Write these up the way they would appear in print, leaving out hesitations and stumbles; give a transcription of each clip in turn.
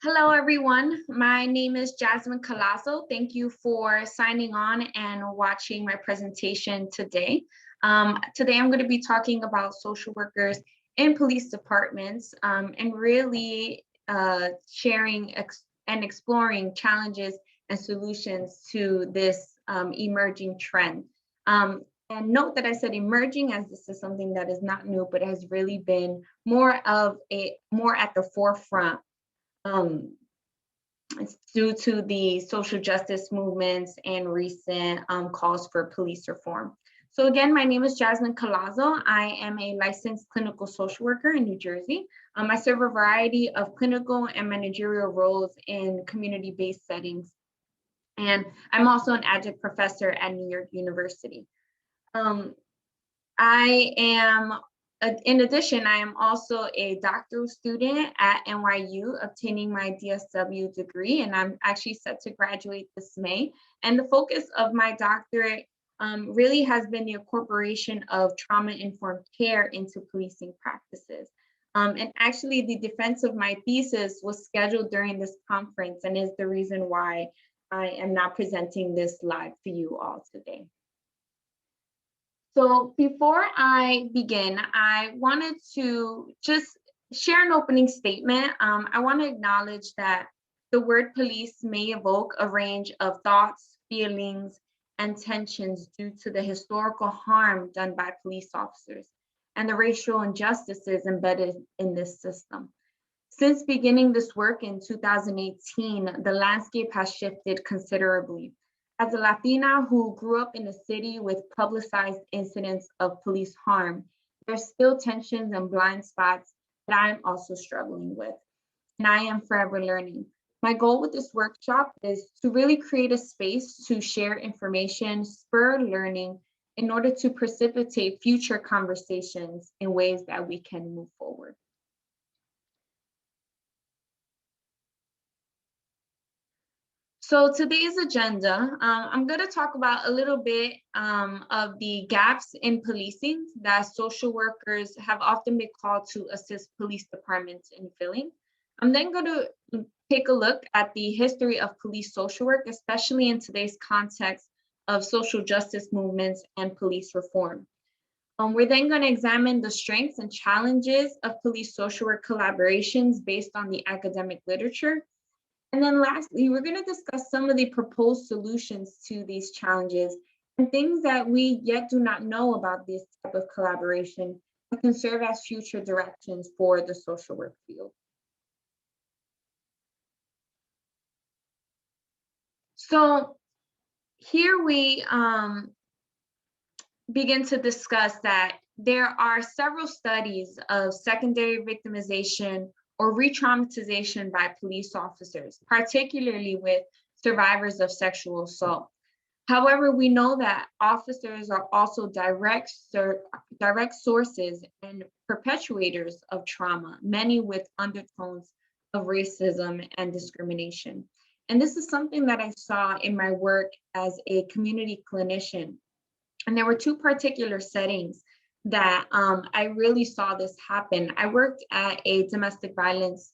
Hello, everyone. My name is Jasmin Collazo. Thank you for signing on and watching my presentation today. Today, I'm going to be talking about social workers in police departments and really sharing and exploring challenges and solutions to this emerging trend. And note that I said emerging, as this is something that is not new, but has really been more at the forefront. It's due to the social justice movements and recent calls for police reform. So again, my name is Jasmin Collazo. I am a licensed clinical social worker in New Jersey. I serve a variety of clinical and managerial roles in community-based settings. And I'm also an adjunct professor at New York University. In addition, I am also a doctoral student at NYU, obtaining my DSW degree, and I'm actually set to graduate this May. And the focus of my doctorate really has been the incorporation of trauma-informed care into policing practices. And actually, the defense of my thesis was scheduled during this conference and is the reason why I am not presenting this live to you all today. So before I begin, I wanted to just share an opening statement. I want to acknowledge that the word police may evoke a range of thoughts, feelings, and tensions due to the historical harm done by police officers and the racial injustices embedded in this system. Since beginning this work in 2018, the landscape has shifted considerably. As a Latina who grew up in a city with publicized incidents of police harm, there's still tensions and blind spots that I'm also struggling with, and I am forever learning. My goal with this workshop is to really create a space to share information, spur learning, in order to precipitate future conversations in ways that we can move forward. So today's agenda, I'm going to talk about a little bit of the gaps in policing that social workers have often been called to assist police departments in filling. I'm then going to take a look at the history of police social work, especially in today's context of social justice movements and police reform. We're then going to examine the strengths and challenges of police social work collaborations based on the academic literature. And then lastly, we're going to discuss some of the proposed solutions to these challenges and things that we yet do not know about this type of collaboration that can serve as future directions for the social work field. So here we begin to discuss that there are several studies of secondary victimization or re-traumatization by police officers, particularly with survivors of sexual assault. However, we know that officers are also direct sources and perpetuators of trauma, many with undertones of racism and discrimination. And this is something that I saw in my work as a community clinician. And there were two particular settings that I really saw this happen. I worked at a domestic violence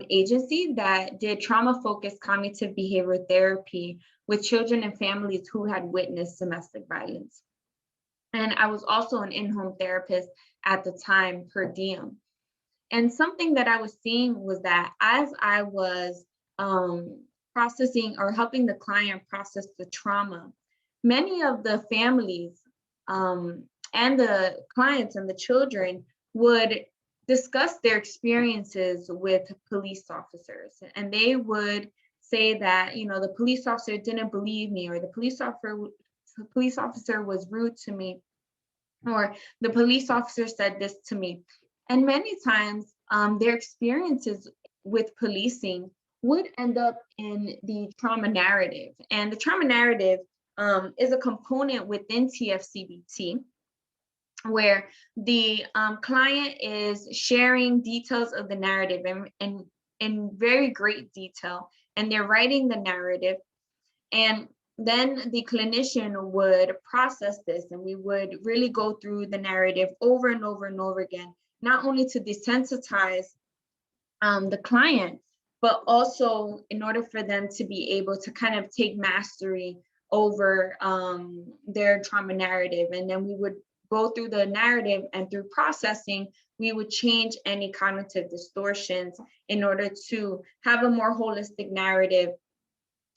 agency that did trauma-focused cognitive behavior therapy with children and families who had witnessed domestic violence. And I was also an in-home therapist at the time, per diem. And something that I was seeing was that as I was processing or helping the client process the trauma, many of the families and the clients and the children would discuss their experiences with police officers. And they would say that, you know, the police officer didn't believe me, or the police officer was rude to me, or the police officer said this to me. And many times their experiences with policing would end up in the trauma narrative. And the trauma narrative is a component within TFCBT where the client is sharing details of the narrative and in very great detail, and they're writing the narrative. And then the clinician would process this, and we would really go through the narrative over and over and over again, not only to desensitize the client, but also in order for them to be able to kind of take mastery over their trauma narrative. And then we would go through the narrative, and through processing, we would change any cognitive distortions in order to have a more holistic narrative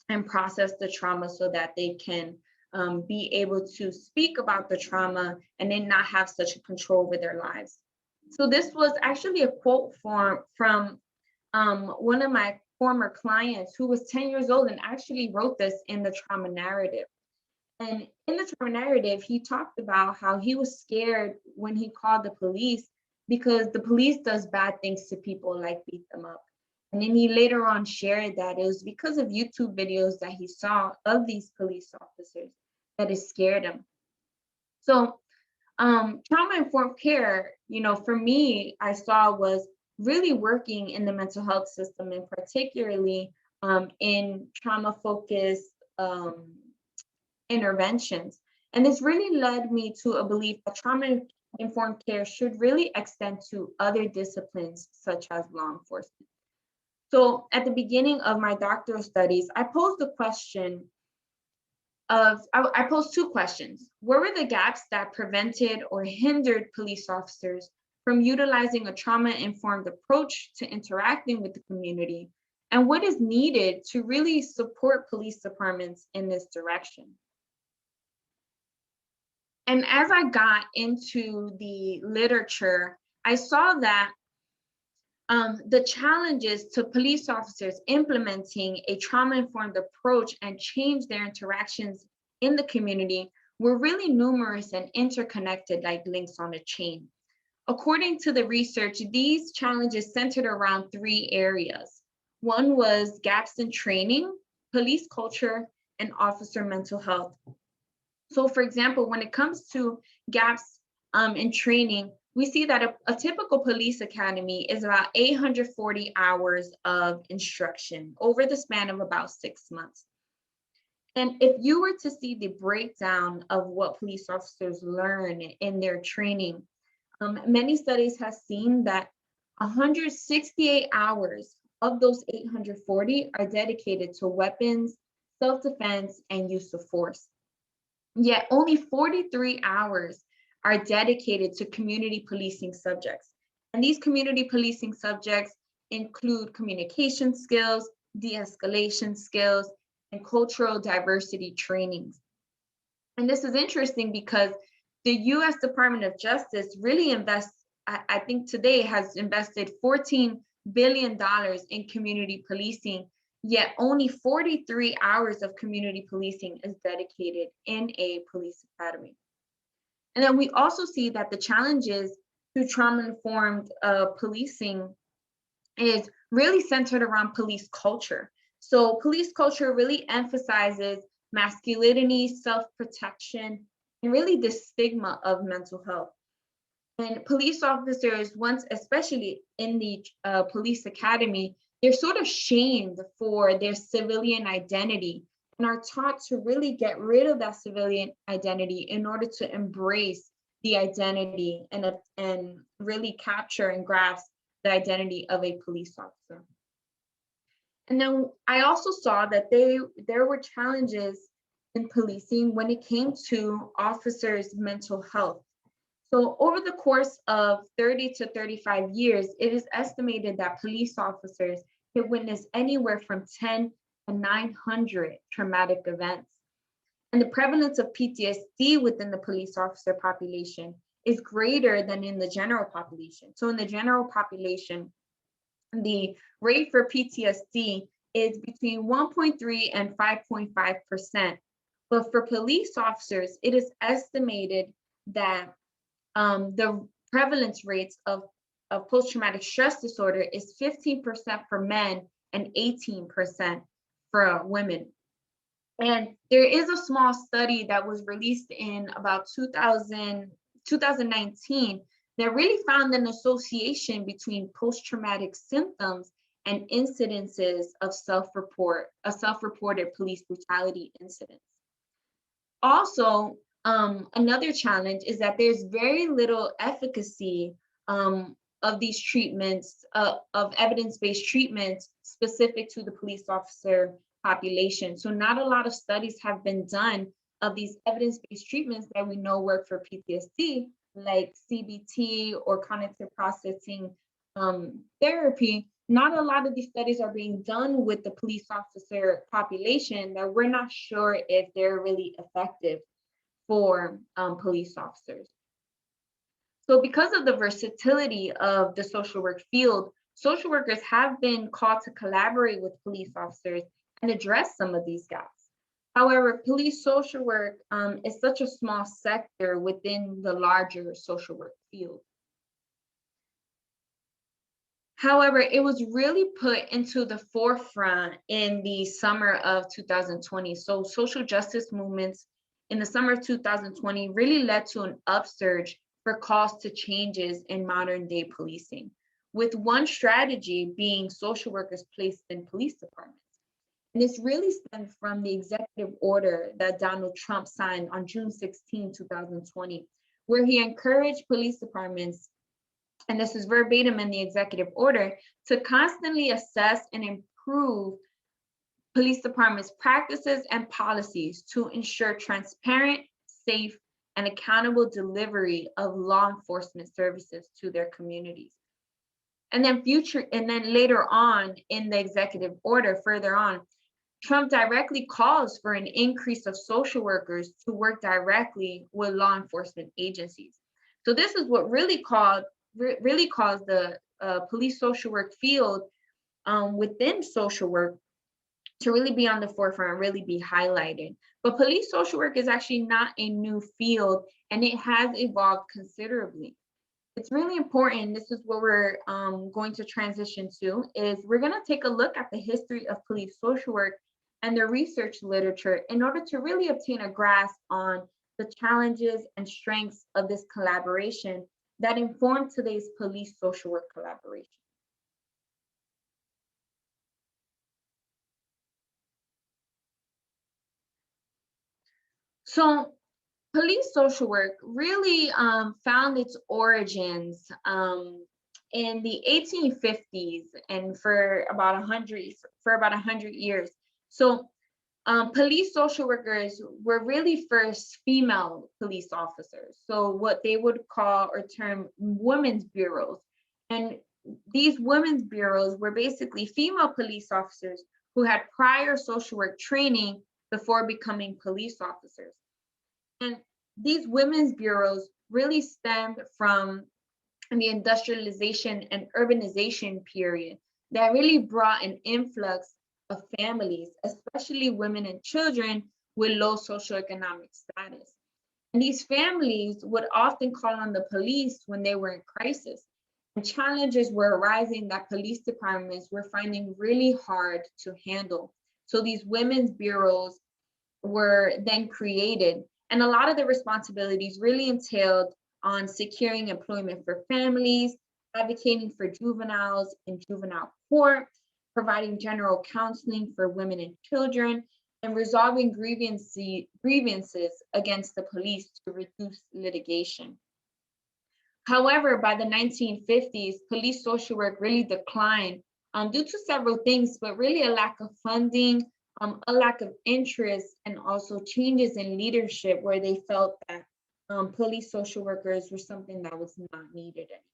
and process the trauma so that they can be able to speak about the trauma and then not have such a control over their lives. So this was actually a quote from one of my former clients who was 10 years old and actually wrote this in the trauma narrative. And in the trauma narrative, he talked about how he was scared when he called the police because the police does bad things to people, like beat them up. And then he later on shared that it was because of YouTube videos that he saw of these police officers that it scared him. So trauma-informed care, for me, I saw was really working in the mental health system, and particularly in trauma-focused interventions. And this really led me to a belief that trauma-informed care should really extend to other disciplines, such as law enforcement. So at the beginning of my doctoral studies, I posed I posed two questions. What were the gaps that prevented or hindered police officers from utilizing a trauma-informed approach to interacting with the community? And what is needed to really support police departments in this direction? And as I got into the literature, I saw that the challenges to police officers implementing a trauma-informed approach and change their interactions in the community were really numerous and interconnected like links on a chain. According to the research, these challenges centered around three areas. One was gaps in training, police culture, and officer mental health. So for example, when it comes to gaps in training, we see that a typical police academy is about 840 hours of instruction over the span of about 6 months. And if you were to see the breakdown of what police officers learn in their training, many studies have seen that 168 hours of those 840 are dedicated to weapons, self-defense, and use of force. Yet only 43 hours are dedicated to community policing subjects. And these community policing subjects include communication skills, de-escalation skills, and cultural diversity trainings. And this is interesting because the US Department of Justice really invests, I think today has invested $14 billion in community policing, yet only 43 hours of community policing is dedicated in a police academy. And then we also see that the challenges to trauma-informed policing is really centered around police culture. So police culture really emphasizes masculinity, self-protection, and really the stigma of mental health. And police officers, once, especially in the police academy, they're sort of shamed for their civilian identity and are taught to really get rid of that civilian identity in order to embrace the identity and really capture and grasp the identity of a police officer. And then I also saw that there were challenges in policing when it came to officers' mental health. So over the course of 30 to 35 years, it is estimated that police officers can witness anywhere from 10 to 900 traumatic events. And the prevalence of PTSD within the police officer population is greater than in the general population. So in the general population, the rate for PTSD is between 1.3 and 5.5%. But for police officers, it is estimated that the prevalence rates of post-traumatic stress disorder is 15% for men and 18% for women. And there is a small study that was released in about 2019 that really found an association between post-traumatic symptoms and incidences of self-reported police brutality incidents. Also, another challenge is that there's very little efficacy of these treatments, of evidence-based treatments specific to the police officer population. So not a lot of studies have been done of these evidence-based treatments that we know work for PTSD, like CBT or cognitive processing therapy. Not a lot of these studies are being done with the police officer population, that we're not sure if they're really effective for police officers. So because of the versatility of the social work field, social workers have been called to collaborate with police officers and address some of these gaps. However, police social work is such a small sector within the larger social work field. However, it was really put into the forefront in the summer of 2020. So social justice movements in the summer of 2020 really led to an upsurge for calls to changes in modern day policing, with one strategy being social workers placed in police departments. And this really stemmed from the executive order that Donald Trump signed on June 16, 2020, where he encouraged police departments, and this is verbatim in the executive order, to constantly assess and improve police departments' practices and policies to ensure transparent, safe, and accountable delivery of law enforcement services to their communities. And then later on in the executive order, further on, Trump directly calls for an increase of social workers to work directly with law enforcement agencies. So this is what really caused the police social work field within social work to really be on the forefront and really be highlighted. But police social work is actually not a new field, and it has evolved considerably. It's really important, this is what we're going to transition to, is we're gonna take a look at the history of police social work and the research literature in order to really obtain a grasp on the challenges and strengths of this collaboration that inform today's police social work collaboration. So police social work really found its origins in the 1850s, and for about 100 years. So police social workers were really first female police officers. So what they would call or term women's bureaus. And these women's bureaus were basically female police officers who had prior social work training before becoming police officers. And these women's bureaus really stemmed from the industrialization and urbanization period that really brought an influx of families, especially women and children with low socioeconomic status. And these families would often call on the police when they were in crisis. And challenges were arising that police departments were finding really hard to handle. So these women's bureaus were then created. And a lot of the responsibilities really entailed on securing employment for families, advocating for juveniles in juvenile court, providing general counseling for women and children, and resolving grievances against the police to reduce litigation. However, by the 1950s, police social work really declined due to several things, but really a lack of funding, a lack of interest, and also changes in leadership where they felt that police social workers were something that was not needed anymore.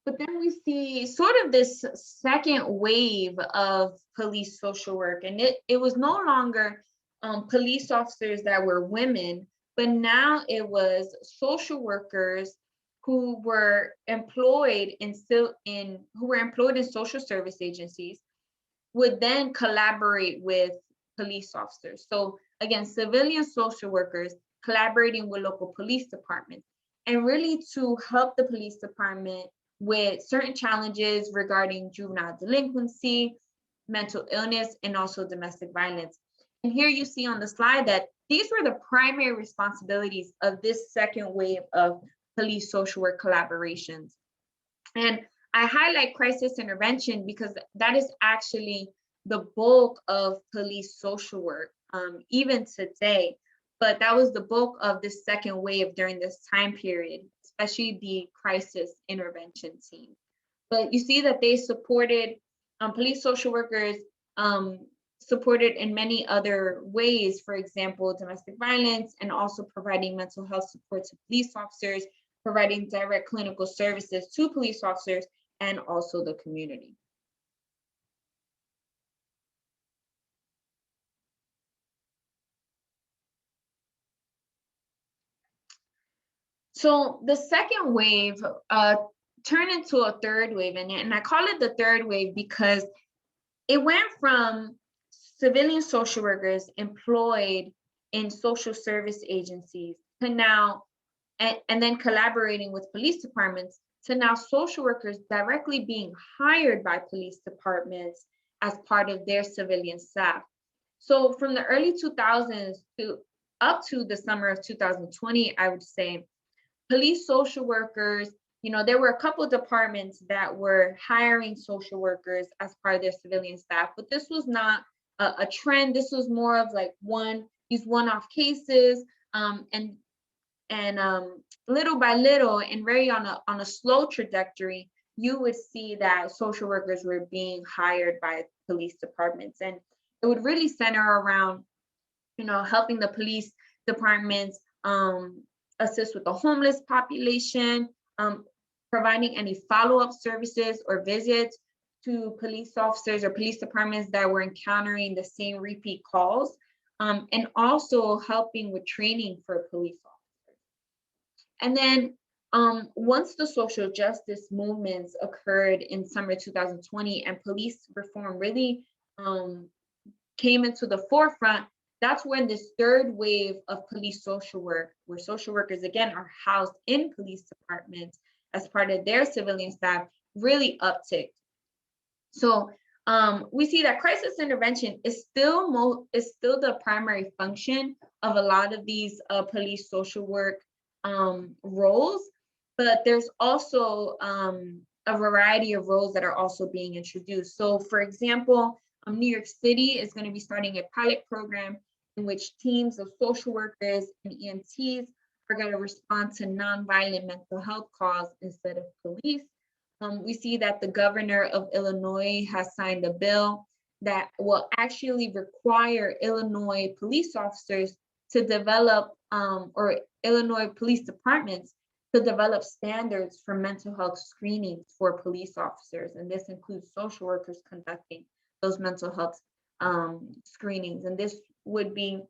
But then we see sort of this second wave of police social work, and it was no longer police officers that were women, but now it was social workers who were employed in social service agencies would then collaborate with police officers. So again, civilian social workers collaborating with local police departments, and really to help the police department with certain challenges regarding juvenile delinquency, mental illness, and also domestic violence. And here you see on the slide that these were the primary responsibilities of this second wave of police social work collaborations. And I highlight crisis intervention because that is actually the bulk of police social work, even today. But that was the bulk of this second wave during this time period, especially the crisis intervention team. But you see that they supported police social workers, um, supported in many other ways, for example, domestic violence, and also providing mental health support to police officers, providing direct clinical services to police officers, and also the community. So the second wave turned into a third wave, and I call it the third wave because it went from civilian social workers employed in social service agencies to now, and then collaborating with police departments, to now social workers directly being hired by police departments as part of their civilian staff. So from the early 2000s to up to the summer of 2020, I would say police social workers, there were a couple of departments that were hiring social workers as part of their civilian staff, but this was not a trend. This was more of like these one-off cases, and little by little, and very on a slow trajectory, you would see that social workers were being hired by police departments, and it would really center around, helping the police departments assist with the homeless population, providing any follow-up services or visits to police officers or police departments that were encountering the same repeat calls, and also helping with training for police officers. And then once the social justice movements occurred in summer 2020 and police reform really came into the forefront, that's when this third wave of police social work, where social workers again are housed in police departments as part of their civilian staff, really upticked. So we see that crisis intervention is still the primary function of a lot of these police social work roles, but there's also a variety of roles that are also being introduced. So for example, New York City is going to be starting a pilot program in which teams of social workers and EMTs are going to respond to nonviolent mental health calls instead of police. We see that the governor of Illinois has signed a bill that will actually require Illinois police officers to develop, or Illinois police departments to develop standards for mental health screenings for police officers. And this includes social workers conducting those mental health screenings. And this would be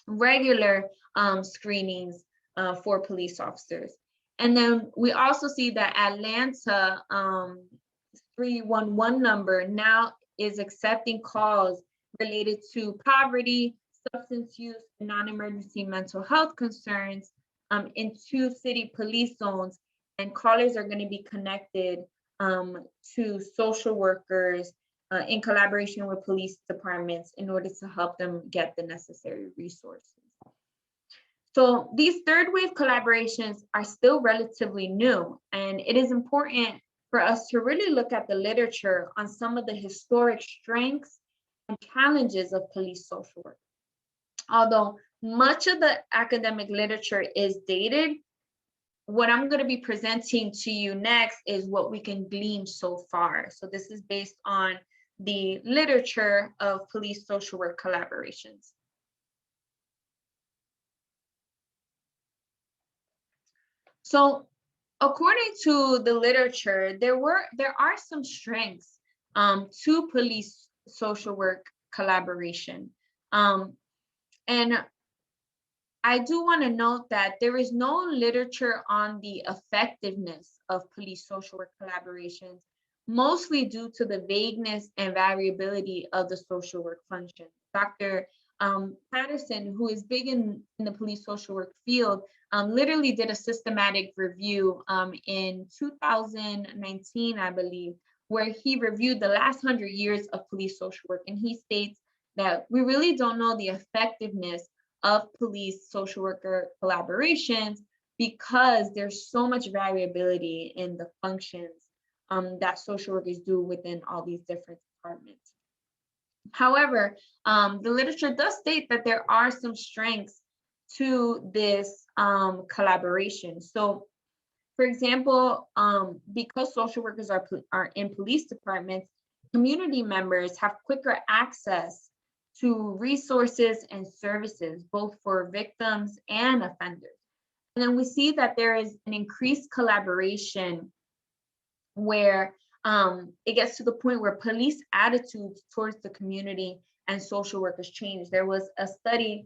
regular screenings for police officers. And then we also see that Atlanta 311 number now is accepting calls related to poverty, substance use, and non-emergency mental health concerns in 2 city police zones. And callers are going to be connected to social workers in collaboration with police departments in order to help them get the necessary resources. So these third wave collaborations are still relatively new, and it is important for us to really look at the literature on some of the historic strengths and challenges of police social work. Although much of the academic literature is dated, what I'm going to be presenting to you next is what we can glean so far. So this is based on the literature of police social work collaborations. So according to the literature, there are some strengths to police social work collaboration. And I do want to note that there is no literature on the effectiveness of police social work collaborations, mostly due to the vagueness and variability of the social work function. Dr. Patterson, who is big in the police social work field, literally did a systematic review in 2019, I believe, where he reviewed the last 100 years of police social work. And he states that we really don't know the effectiveness of police social worker collaborations because there's so much variability in the functions that social workers do within all these different departments. However, the literature does state that there are some strengths to this collaboration. So For example, because social workers are in police departments, community members have quicker access to resources and services, both for victims and offenders. And then we see that there is an increased collaboration where it gets to the point where police attitudes towards the community and social workers change. There was a study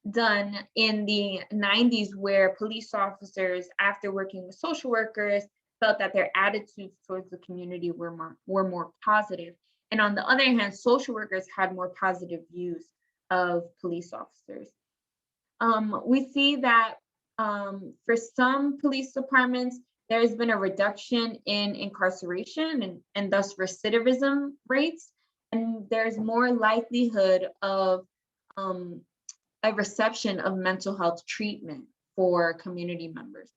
done in the 90s where police officers, after working with social workers, felt that their attitudes towards the community were more positive. And on the other hand, social workers had more positive views of police officers. We see that for some police departments, there has been a reduction in incarceration and thus recidivism rates, and there's more likelihood of a reception of mental health treatment for community members.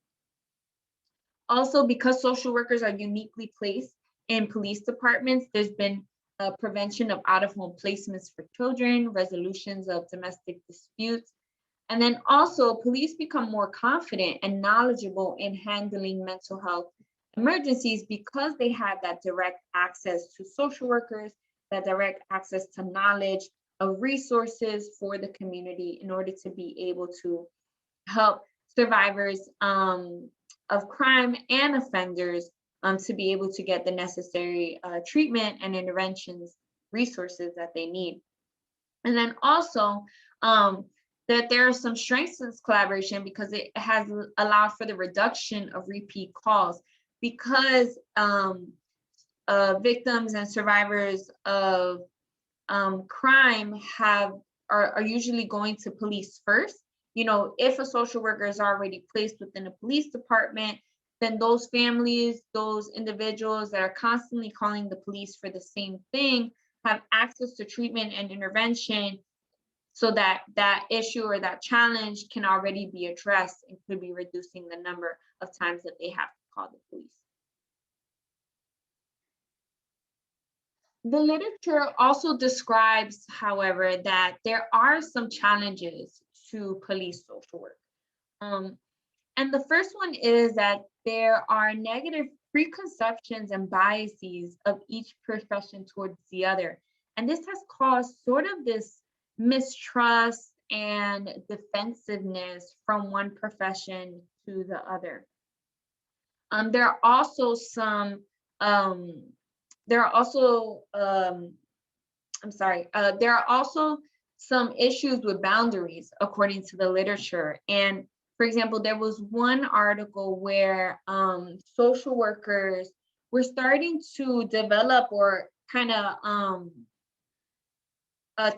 Also, because social workers are uniquely placed in police departments, there's been prevention of out-of-home placements for children, resolutions of domestic disputes, and then also police become more confident and knowledgeable in handling mental health emergencies because they have that direct access to social workers, that direct access to knowledge of resources for the community in order to be able to help survivors of crime and offenders to be able to get the necessary treatment and interventions, resources that they need. And then also that there are some strengths in this collaboration because it has allowed for the reduction of repeat calls because victims and survivors of crime are usually going to police first. You know, if a social worker is already placed within a police department, then those families, those individuals that are constantly calling the police for the same thing have access to treatment and intervention so that that issue or that challenge can already be addressed and could be reducing the number of times that they have to call the police. The literature also describes, however, that there are some challenges to police social work. And the first one is that there are negative preconceptions and biases of each profession towards the other. And this has caused sort of this mistrust and defensiveness from one profession to the other. There are also some there are also some issues with boundaries according to the literature. And for example, there was one article where social workers were starting to develop or kind of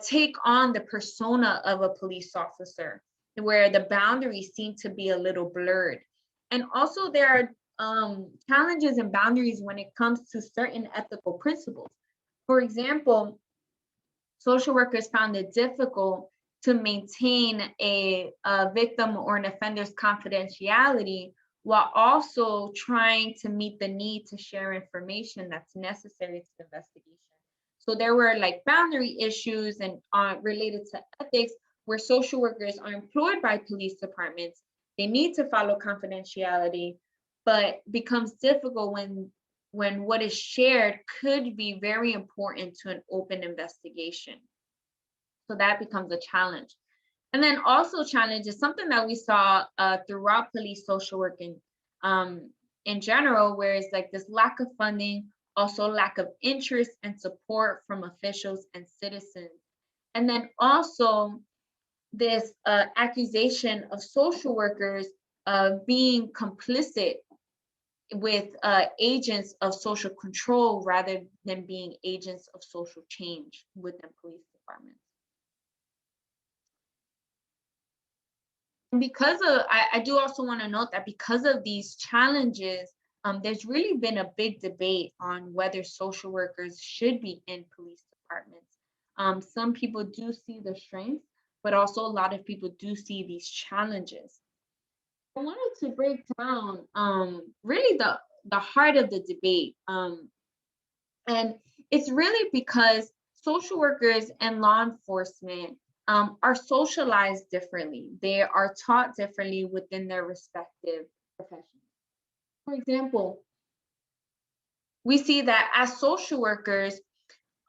take on the persona of a police officer, where the boundaries seem to be a little blurred. And also there are challenges and boundaries when it comes to certain ethical principles. For example, social workers found it difficult to maintain a victim or an offender's confidentiality while also trying to meet the need to share information that's necessary to the investigation. So there were like boundary issues and related to ethics where social workers are employed by police departments. They need to follow confidentiality, but becomes difficult when what is shared could be very important to an open investigation. So that becomes a challenge. And then also challenge is something that we saw throughout police social work in general, where it's like this lack of funding, also lack of interest and support from officials and citizens. And then also this accusation of social workers being complicit with agents of social control rather than being agents of social change within police departments. And because of, I do also want to note that because of these challenges, there's really been a big debate on whether social workers should be in police departments. Some people do see the strengths, but also a lot of people do see these challenges. I wanted to break down really the heart of the debate. And it's really because social workers and law enforcement are socialized differently. They are taught differently within their respective professions. For example, we see that as social workers,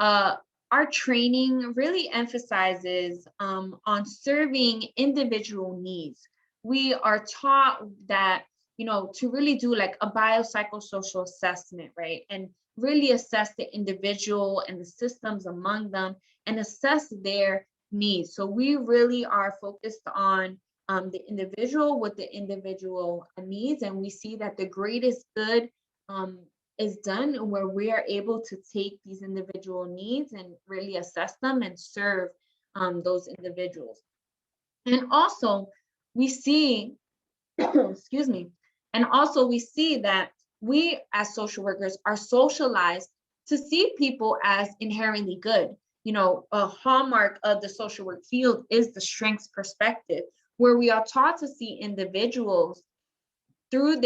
uh, our training really emphasizes on serving individual needs. We are taught that, to really do like a biopsychosocial assessment, right? And really assess the individual and the systems among them and assess their needs. So we really are focused on the individual with the individual needs. And we see that the greatest good um, is done where we are able to take these individual needs and really assess them and serve those individuals. And also, we see, excuse me, and also we see that we as social workers are socialized to see people as inherently good. A hallmark of the social work field is the strengths perspective, where we are taught to see individuals through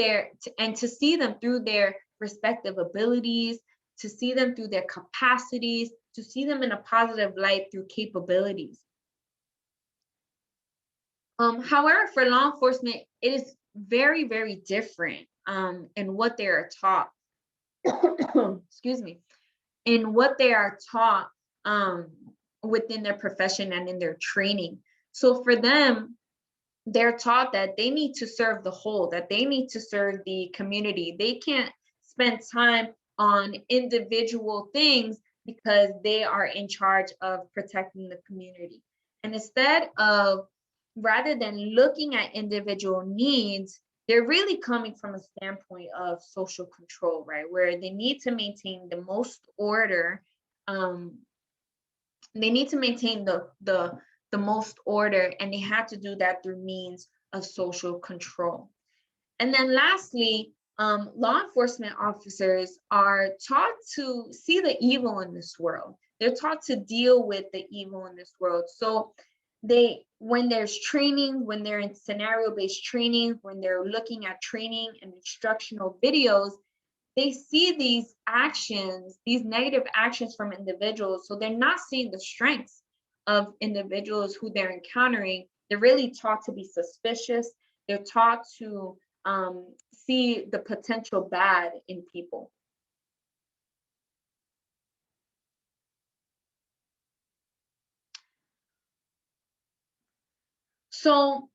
and to see them through their respective abilities, to see them through their capacities, to see them in a positive light through capabilities. However, for law enforcement, it is very, very different in what they are taught. Excuse me, in what they are taught within their profession and in their training. So for them, they're taught that they need to serve the whole, that they need to serve the community. They can't spend time on individual things because they are in charge of protecting the community. And instead of, rather than looking at individual needs, they're really coming from a standpoint of social control, right? Where they need to maintain the most order. They need to maintain the most order, and they have to do that through means of social control. And then lastly, law enforcement officers are taught to see the evil in this world. They're taught to deal with the evil in this world. So when there's training, when they're in scenario-based training, when they're looking at training and instructional videos, they see these actions, these negative actions from individuals. So they're not seeing the strengths of individuals who they're encountering. They're really taught to be suspicious. They're taught to see the potential bad in people. So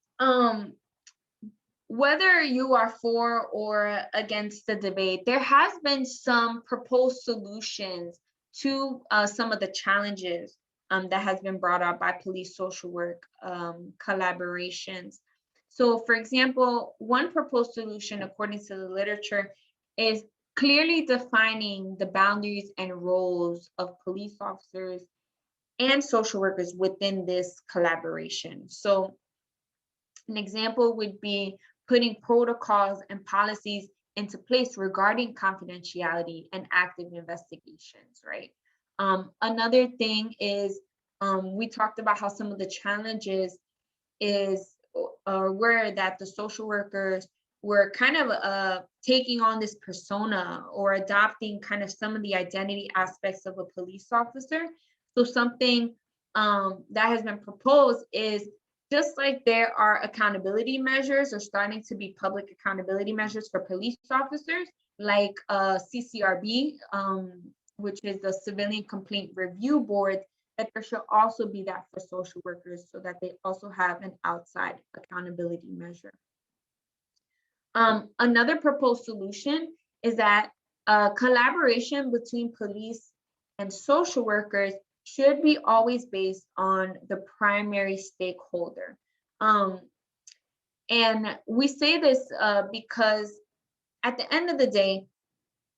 whether you are for or against the debate, there has been some proposed solutions to some of the challenges that has been brought up by police social work collaborations. So for example, one proposed solution according to the literature is clearly defining the boundaries and roles of police officers and social workers within this collaboration. So an example would be putting protocols and policies into place regarding confidentiality and active investigations, right? Another thing is we talked about how some of the challenges were that the social workers were kind of taking on this persona or adopting kind of some of the identity aspects of a police officer. So something that has been proposed is just like there are accountability measures or starting to be public accountability measures for police officers, like CCRB, which is the Civilian Complaint Review Board, that there should also be that for social workers so that they also have an outside accountability measure. Another proposed solution is that collaboration between police and social workers should be always based on the primary stakeholder. And we say this because at the end of the day,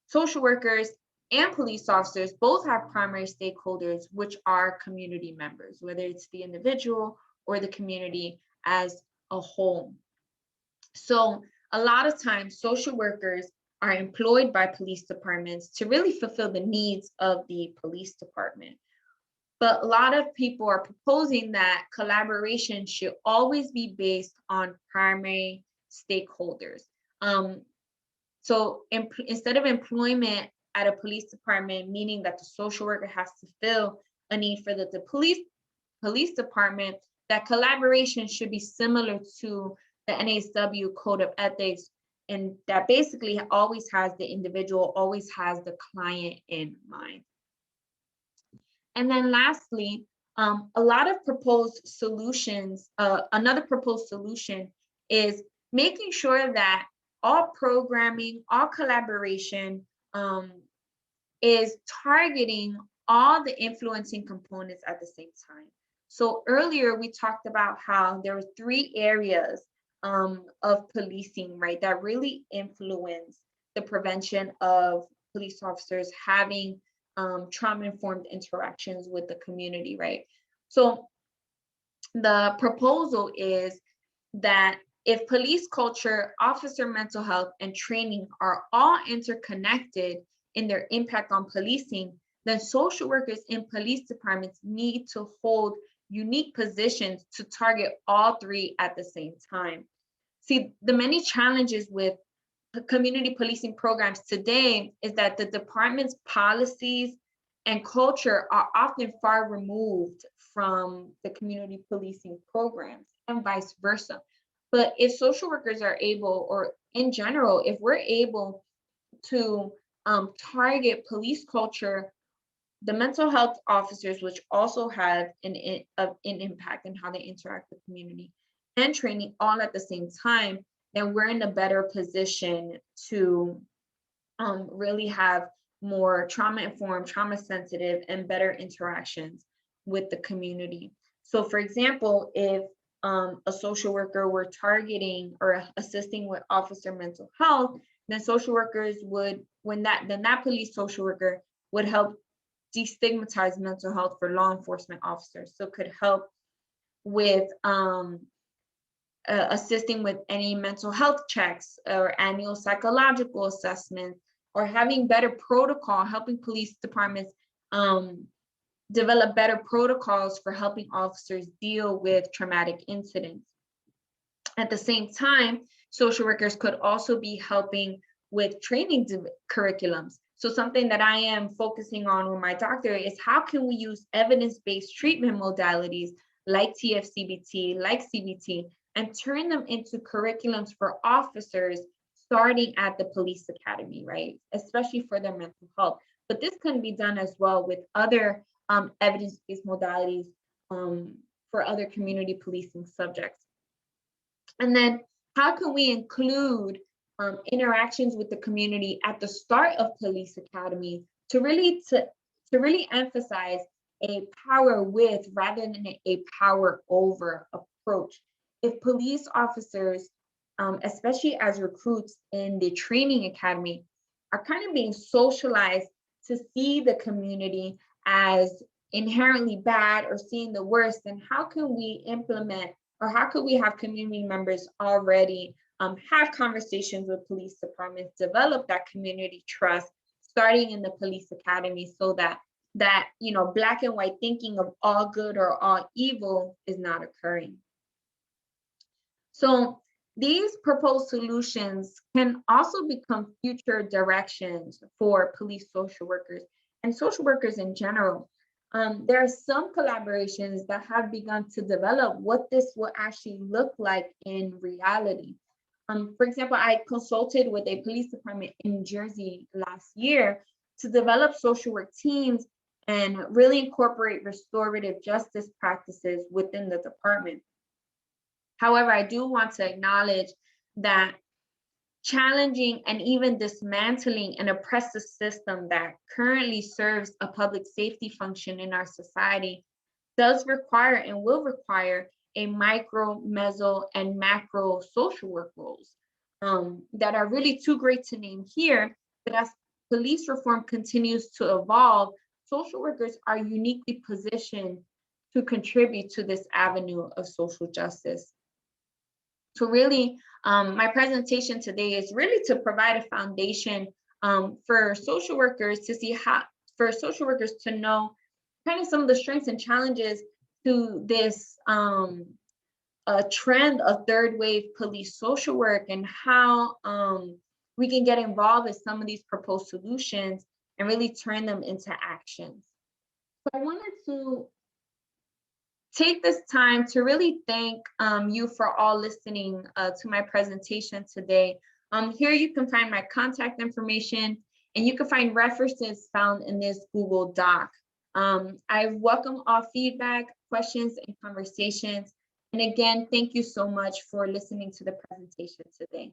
social workers and police officers both have primary stakeholders, which are community members, whether it's the individual or the community as a whole. So a lot of times social workers are employed by police departments to really fulfill the needs of the police department. But a lot of people are proposing that collaboration should always be based on primary stakeholders. So instead of employment at a police department, meaning that the social worker has to fill a need for the police department, that collaboration should be similar to the NASW Code of Ethics, and that basically always has the individual, always has the client in mind. And then lastly, a lot of proposed solutions, another proposed solution is making sure that all programming, all collaboration is targeting all the influencing components at the same time. So earlier we talked about how there were 3 areas of policing, right, that really influence the prevention of police officers having trauma-informed interactions with the community, right? So the proposal is that if police culture, officer mental health, and training are all interconnected in their impact on policing, then social workers in police departments need to hold unique positions to target all 3 at the same time. See, the many challenges with community policing programs today is that the department's policies and culture are often far removed from the community policing programs and vice versa. But if social workers are able, or in general, if we're able to target police culture, the mental health officers, which also have an impact in how they interact with the community, and training all at the same time, then we're in a better position to really have more trauma-informed, trauma-sensitive, and better interactions with the community. So for example, if a social worker were targeting or assisting with officer mental health, then social workers would, then that police social worker would help destigmatize mental health for law enforcement officers. So could help with assisting with any mental health checks or annual psychological assessments, or having better protocol, helping police departments develop better protocols for helping officers deal with traumatic incidents. At the same time, social workers could also be helping with training curriculums. So something that I am focusing on with my doctorate is how can we use evidence-based treatment modalities like TFCBT, like CBT, and turn them into curriculums for officers starting at the police academy, right? Especially for their mental health. But this can be done as well with other evidence-based modalities for other community policing subjects. And then how can we include interactions with the community at the start of police academy to really emphasize a power with rather than a power over approach. If police officers, especially as recruits in the training academy, are kind of being socialized to see the community as inherently bad or seeing the worst, then how can we implement, or how could we have community members already have conversations with police departments, develop that community trust starting in the police academy, so that black and white thinking of all good or all evil is not occurring. So these proposed solutions can also become future directions for police social workers and social workers in general. There are some collaborations that have begun to develop what this will actually look like in reality. For example, I consulted with a police department in New Jersey last year to develop social work teams and really incorporate restorative justice practices within the department. However, I do want to acknowledge that challenging and even dismantling an oppressive system that currently serves a public safety function in our society does require and will require a micro, meso, and macro social work roles that are really too great to name here. But as police reform continues to evolve, social workers are uniquely positioned to contribute to this avenue of social justice. So really, my presentation today is really to provide a foundation for social workers to see how, for social workers to know kind of some of the strengths and challenges to this trend of third wave police social work, and how we can get involved with some of these proposed solutions and really turn them into actions. So I wanted to take this time to really thank you for all listening to my presentation today. Here you can find my contact information, and you can find references found in this Google Doc. I welcome all feedback, questions, and conversations. And again, thank you so much for listening to the presentation today.